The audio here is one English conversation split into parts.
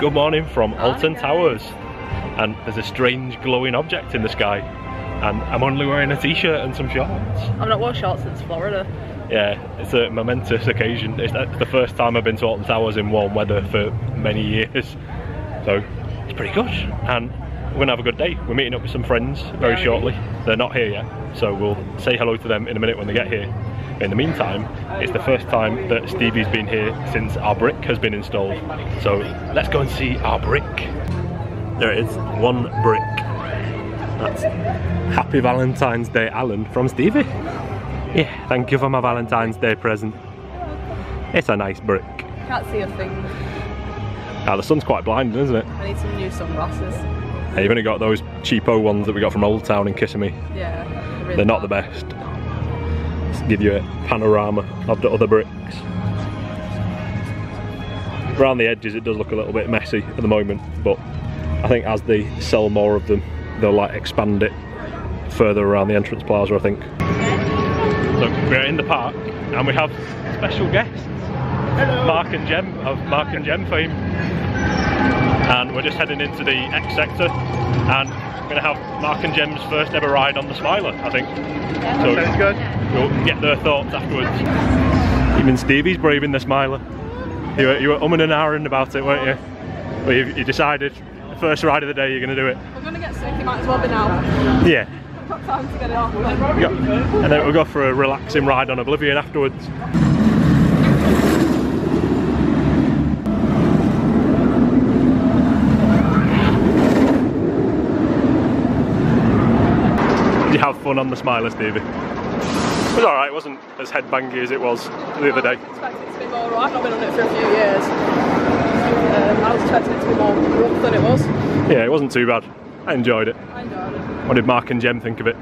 Good morning from Alton Towers, and there's a strange glowing object in the sky, and I'm only wearing a t-shirt and some shorts. I've not worn shorts since Florida. Yeah, it's a momentous occasion. It's the first time I've been to Alton Towers in warm weather for many years, so it's pretty good, and we're gonna have a good day. We're meeting up with some friends very shortly. They're not here yet, so we'll say hello to them in a minute when they get here. In the meantime, it's the first time that Stevie's been here since our brick has been installed. So let's go and see our brick. There it is, one brick. That's Happy Valentine's Day, Alan, from Stevie. Yeah, thank you for my Valentine's Day present. It's a nice brick. Can't see a thing. Ah, the sun's quite blinding, isn't it? I need some new sunglasses. Yeah, you've only got those cheapo ones that we got from Old Town in Kissimmee. Yeah. Really They're not the best. Give you a panorama of the other bricks. Around the edges it does look a little bit messy at the moment, but I think as they sell more of them they'll like expand it further around the entrance plaza, I think. So we're in the park and we have special guests. Hello. Mark and Jem of Mark and Jem fame, and we're just heading into the X sector and we're going to have Mark and Jem's first ever ride on the Smiler, I think. Yeah. So sounds good. We'll get their thoughts afterwards. Even Stevie's braving the Smiler. You were umming and ahhing about it, weren't you? But you decided the first ride of the day you're going to do it. We're going to get sick, you might as well be now. Yeah. I've got time to get it off. And then we'll go for a relaxing ride on Oblivion afterwards. Did you have fun on the Smiler, Stevie? It was alright, it wasn't as headbangy as it was the other day. I was expecting it to be more, I've not been on it for a few years. I was expecting it to be more rough than it was. Yeah, it wasn't too bad. I enjoyed it. I enjoyed it. What did Mark and Jem think of it?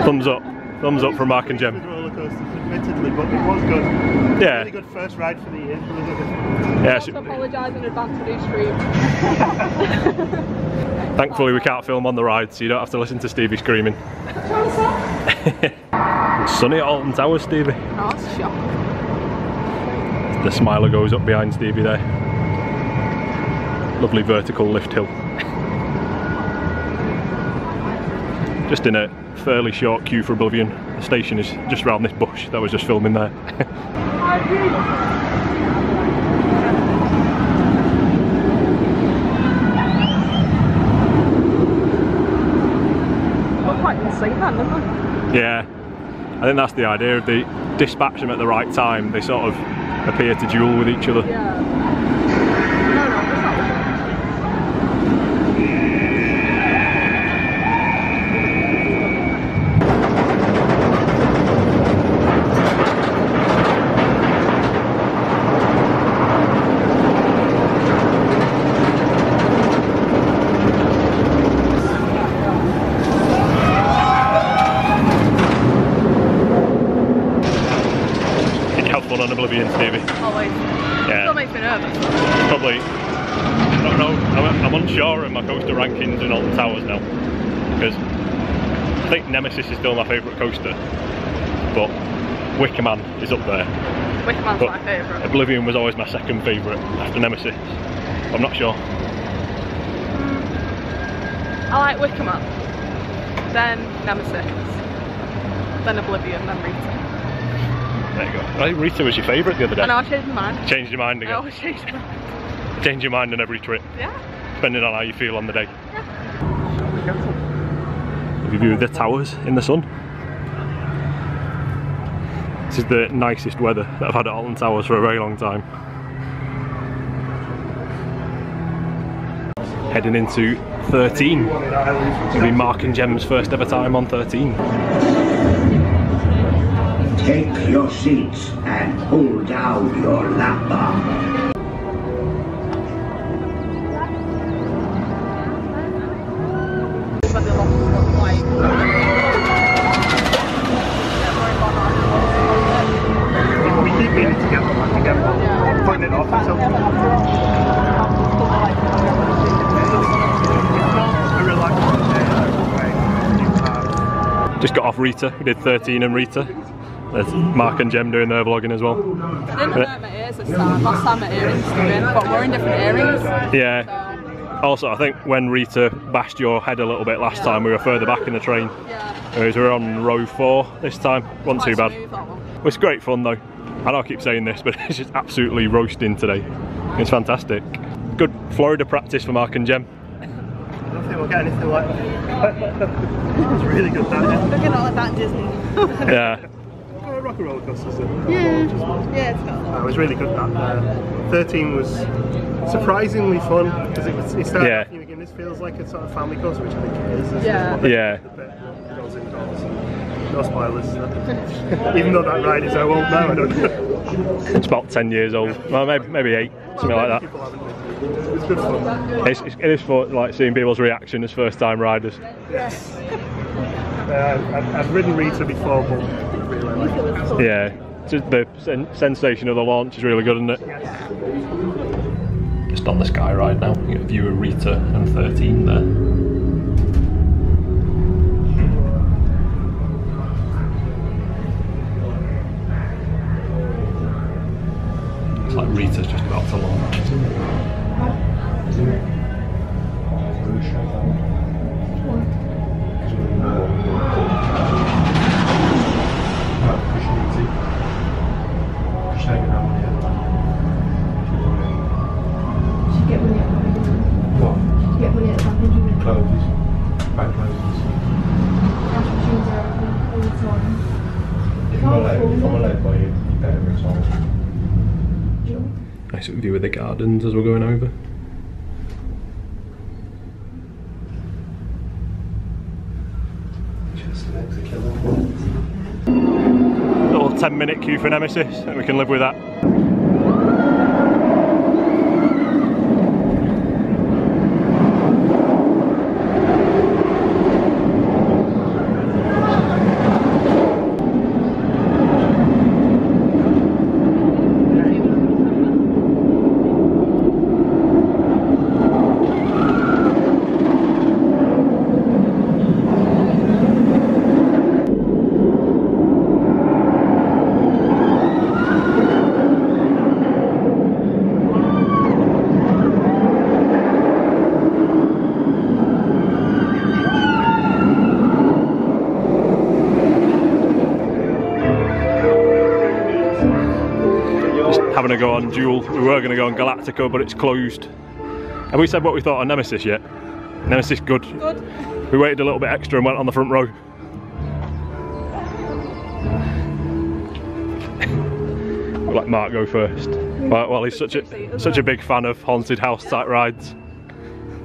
Thumbs up. Thumbs up from Mark and Jem. Roller coasters, admittedly, but it was good. Yeah. Really good first ride for the year. Yeah. I have to apologise in advance for these stream. Thankfully we can't film on the ride, so you don't have to listen to Stevie screaming. It's sunny at Alton Towers, Stevie. Oh, that's a shock. The Smiler goes up behind Stevie there. Lovely vertical lift hill. Just in a fairly short queue for Oblivion. The station is just around this bush that was just filming there. Yeah, I think that's the idea. If they dispatch them at the right time, they sort of appear to duel with each other. Yeah. On Oblivion, Stevie. Always. Yeah. Still makes me nervous. Probably. I don't know. I'm unsure of my coaster rankings in Alton Towers now, because I think Nemesis is still my favourite coaster, but Wickerman is up there. Wickerman's my favourite. Oblivion was always my second favourite after Nemesis. I'm not sure. I like Wickerman, then Nemesis, then Oblivion, then Rita. There you go. I think Rita was your favourite the other day. I know, I changed my mind. Changed your mind again? I always change my mind. Change your mind on every trip? Yeah. Depending on how you feel on the day? Yeah. Have you viewed the towers in the sun? This is the nicest weather that I've had at Alton Towers for a very long time. Heading into 13. It'll be Mark and Jem's first ever time on 13. Take your seats and pull down your lap bar. We keep meaning to get one together. Putting it off until Just got off Rita. We did 13 and Rita. There's Mark and Jem doing their vlogging as well. I didn't know years this time. Last time at earrings, but we're in different earrings. Yeah. So. Also, I think when Rita bashed your head a little bit last time, we were further back in the train. Yeah. Whereas we're on row 4 this time. Wasn't too bad. Smooth, that one. It's great fun though. I know I keep saying this, but it's just absolutely roasting today. It's fantastic. Good Florida practice for Mark and Jem. I don't think we'll get anything like that. It's really good, that. We're getting all like that in Disney. Yeah. Rock and roller coasters. Yeah, it's got It was really good, that. 13 was surprisingly fun because it started off you again. This feels like a sort of family coaster, which I think it is. Yeah. Yeah. Goes indoors. No spoilers. Even though that ride is how old now, I don't know. It's about 10 years old. Well, maybe 8, something like that. People haven't been. It's good fun. It is for like seeing people's reaction as first time riders. Yes. I've ridden Rita before, but really like it. Yeah. Just the sensation of the launch is really good, isn't it? Yes. Just on the sky ride now. You get a view of Rita and 13 there. It's like Rita's just about to launch. Nice view of the gardens as we're going over. Little 10-minute queue for Nemesis, and we can live with that. Having a go on Jewel. We were going to go on Galactica, but it's closed. Have we said what we thought on Nemesis yet? Nemesis, good. good. We waited a little bit extra and went on the front row. We'll let Mark go first. Well, he's such a big fan of haunted house type rides.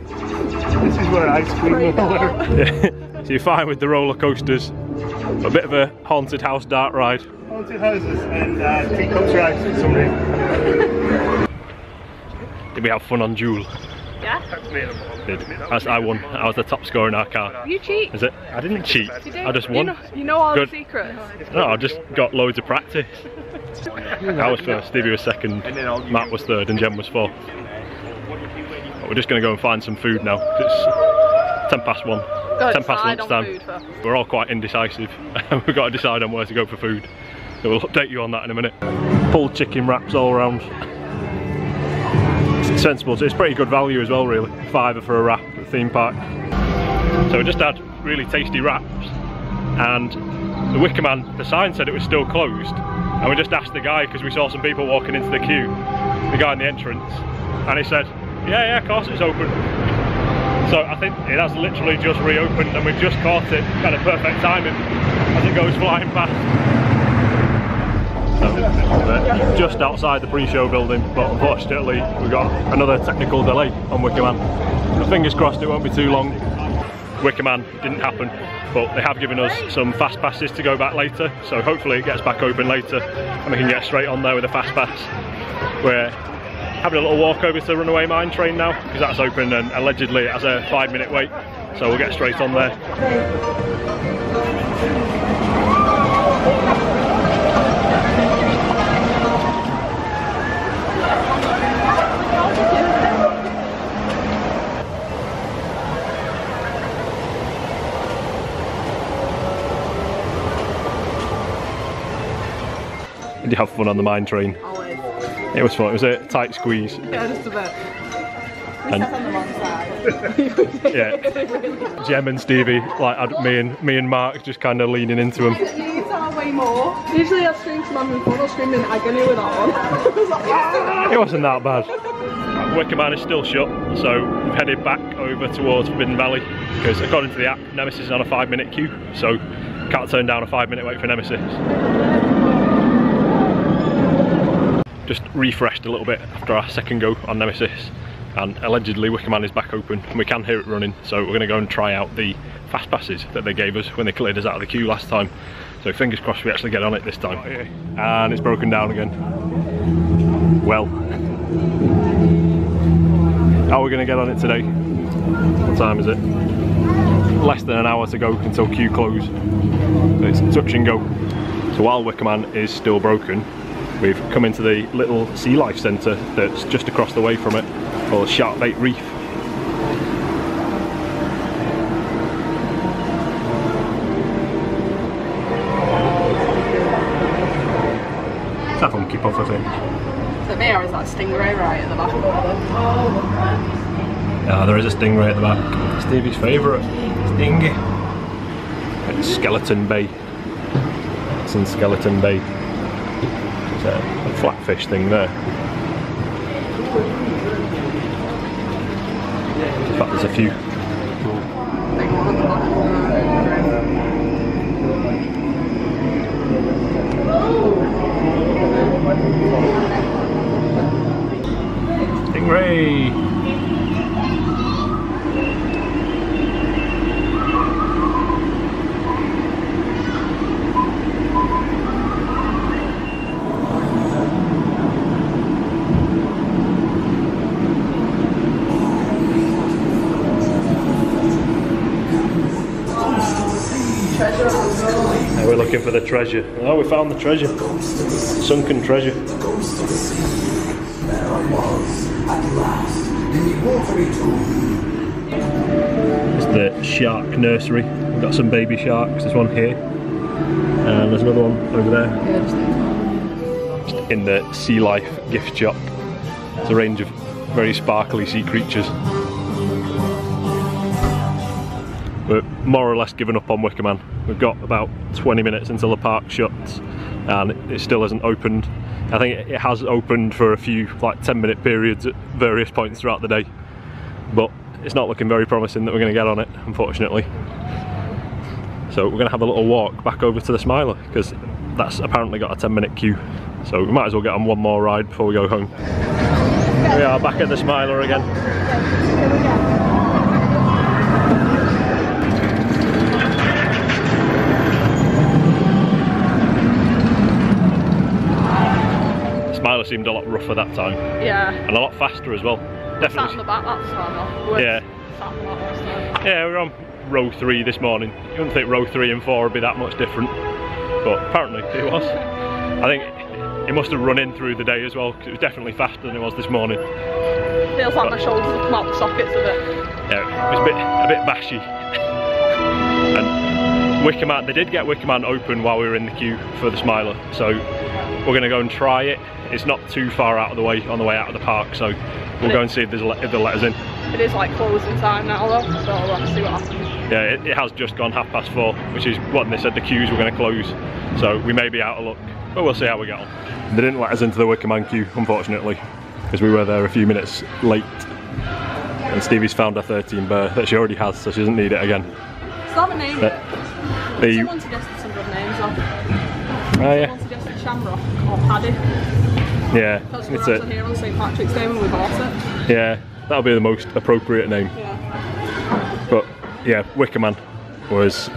This is where I scream roller. Yeah. So you're fine with the roller coasters, but a bit of a haunted house dart ride. Haunted houses and teacups rides for some reason. Did we have fun on Jewel? Yeah. Did. I won. I was the top scorer in our car. You cheat. Is it? I didn't cheat. I just won. You know all Good. the secrets. No, I just got loads of practice. I was first, Stevie was second, Matt was third and Jem was fourth. But we're just going to go and find some food now. It's 10 past 1. 10 past lunchtime. We're all quite indecisive. We've got to decide on where to go for food. So we'll update you on that in a minute. Pulled chicken wraps all around. It's sensible, it's pretty good value as well really. £5 for a wrap at the theme park. So we just had really tasty wraps and the Wicker Man, the sign said it was still closed. And we just asked the guy, because we saw some people walking into the queue, the guy in the entrance, and he said, yeah, of course it's open. So I think it has literally just reopened and we've just caught it at a perfect timing as it goes flying past. So, just outside the pre-show building, but unfortunately we got another technical delay on Wicker Man. But fingers crossed it won't be too long. Wicker Man didn't happen, but they have given us some fast passes to go back later, so hopefully it gets back open later and we can get straight on there with a fast pass. We're having a little walk over to the Runaway Mine train now, because that's open and allegedly it has a 5-minute wait, so we'll get straight on there. Did you have fun on the mine train? Always. It was fun. It was a tight squeeze. Yeah, just a bit. And on the wrong side. yeah, Jem and Stevie, like had me and Mark just kind of leaning into him. These are way more. Usually I scream to mum and fun, I'll scream in agony with that one. It wasn't that bad. Wickerman is still shut, so we've headed back over towards Forbidden Valley because according to the app, Nemesis is on a 5-minute queue, so can't turn down a 5-minute wait for Nemesis. Just refreshed a little bit after our second go on Nemesis, and allegedly Wickerman is back open and we can hear it running, so we're going to go and try out the fast passes that they gave us when they cleared us out of the queue last time. So fingers crossed we actually get on it this time. And it's broken down again. Well, how are we going to get on it today? What time is it? Less than an hour to go until queue close. It's touch and go. So while Wickerman is still broken, we've come into the little sea life centre that's just across the way from it, called Sharkbait Reef. It's a funky puff, I think. So there is that stingray right at the back. Yeah, there is a stingray at the back. Stevie's favourite, stingy. It's Skeleton Bay. It's in Skeleton Bay. It's a flatfish thing there. In fact, there's a few. Stingray! We're looking for the treasure. Oh, we found the treasure. Sunken treasure. It's the shark nursery. We've got some baby sharks. There's one here. And there's another one over there. In the Sea Life gift shop. It's a range of very sparkly sea creatures. We're more or less given up on Wickerman. We've got about 20 minutes until the park shuts and it still hasn't opened. I think it has opened for a few like 10-minute periods at various points throughout the day, but it's not looking very promising that we're going to get on it, unfortunately. So we're going to have a little walk back over to the Smiler because that's apparently got a 10-minute queue, so we might as well get on one more ride before we go home. We are back at the Smiler again. Smiler seemed a lot rougher that time. Yeah. And a lot faster as well. Definitely. Sat in the back that time. Yeah. Sat in the back last time. Yeah, we were on row 3 this morning. You wouldn't think row 3 and 4 would be that much different, but apparently it was. I think it must have run in through the day as well, because it was definitely faster than it was this morning. Feels like my shoulders have come out the sockets a bit. Yeah, it was a bit bashy. And Wickerman, they did get Wickerman open while we were in the queue for the Smiler, so we're going to go and try it. It's not too far out of the way on the way out of the park, so we'll go and see if they'll let us in. It is like closing time now though, so we'll have to see what happens. Yeah, it has just gone 4:30, which is when they said the queues were going to close, so we may be out of luck, but we'll see how we get on. They didn't let us into the Wickerman queue, unfortunately, because we were there a few minutes late, and Stevie's found a 13 bear that she already has, so she doesn't need it again. Still have a name yet? Someone suggested some good names off. Someone suggested Shamrock or Paddy. Yeah, because we're actually here on St Patrick's Day when we bought it. Yeah, that'll be the most appropriate name. Yeah. But yeah, Wickerman was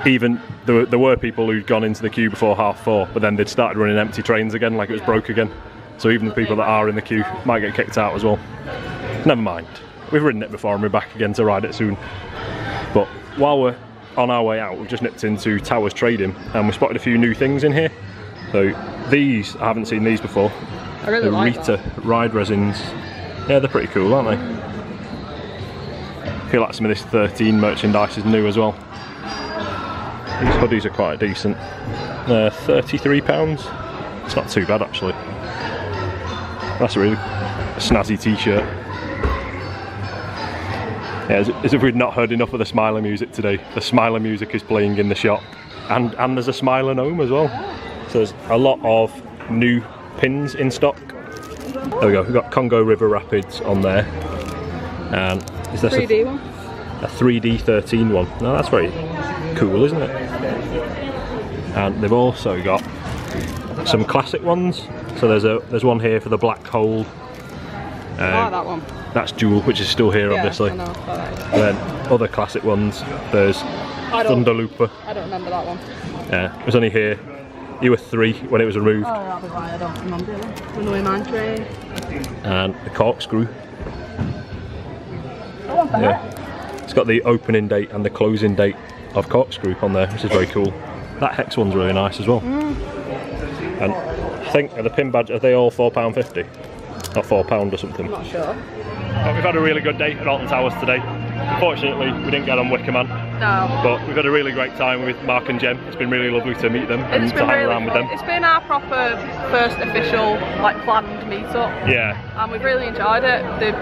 even. There were people who'd gone into the queue before 4:30, but then they'd started running empty trains again, like it was broke again. So even the people that are in the queue might get kicked out as well. Never mind. We've ridden it before and we're back again to ride it soon. But while we're on our way out, we've just nipped into Towers Trading and we spotted a few new things in here. So these, I haven't seen these before. I really like Rita ride resins. Yeah, they're pretty cool, aren't they? I feel like some of this 13 merchandise is new as well. These hoodies are quite decent. £33. It's not too bad actually. That's a really snazzy t-shirt. Yeah, as if we'd not heard enough of the Smiler music today. The Smiler music is playing in the shop, and there's a Smiler gnome as well. So there's a lot of new pins in stock. There we go, we've got Congo River Rapids on there. And is this 3D one? A 3D 13 one. No, that's very cool, isn't it? And they've also got some classic ones. So there's one here for the black hole. I like that one. That's Jewel, which is still here, obviously. I know, And then other classic ones. There's Thunderlooper. I don't remember that one. Yeah, it was only here. You were 3 when it was removed. Oh, that'll be why I don't remember it. Runaway Man Train. And the Corkscrew. Oh, what the heck? It's got the opening date and the closing date of Corkscrew on there, which is very cool. That hex one's really nice as well. And I think the pin badge, are they all £4.50? Not £4 or something. I'm not sure. But we've had a really good day at Alton Towers today. Unfortunately, we didn't get on Wickerman. No. But we've had a really great time with Mark and Jem. It's been really lovely to meet them and to hang around with them. It's been our proper first official, like, planned meet-up. Yeah. And we've really enjoyed it. They've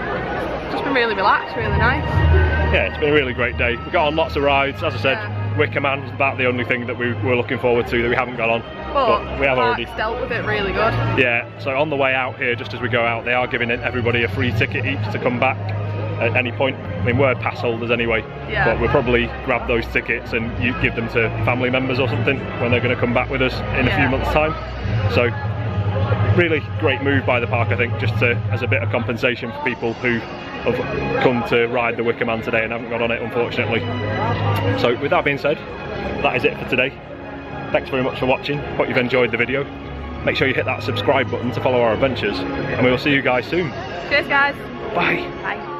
just been really relaxed, really nice. Yeah, it's been a really great day. We got on lots of rides. As I said, Wickerman is about the only thing that we were looking forward to that we haven't got on. But we have already dealt with it really good. Yeah, so on the way out here, just as we go out, they are giving everybody a free ticket each to come back at any point. I mean, we're pass holders anyway, but we'll probably grab those tickets and you give them to family members or something when they're going to come back with us in a few months' time. So, really great move by the park, I think, just as a bit of compensation for people who have come to ride the Wickerman today and haven't got on it, unfortunately. So, with that being said, that is it for today. Thanks very much for watching. Hope you've enjoyed the video. Make sure you hit that subscribe button to follow our adventures, and we will see you guys soon. Cheers, guys. Bye. Bye.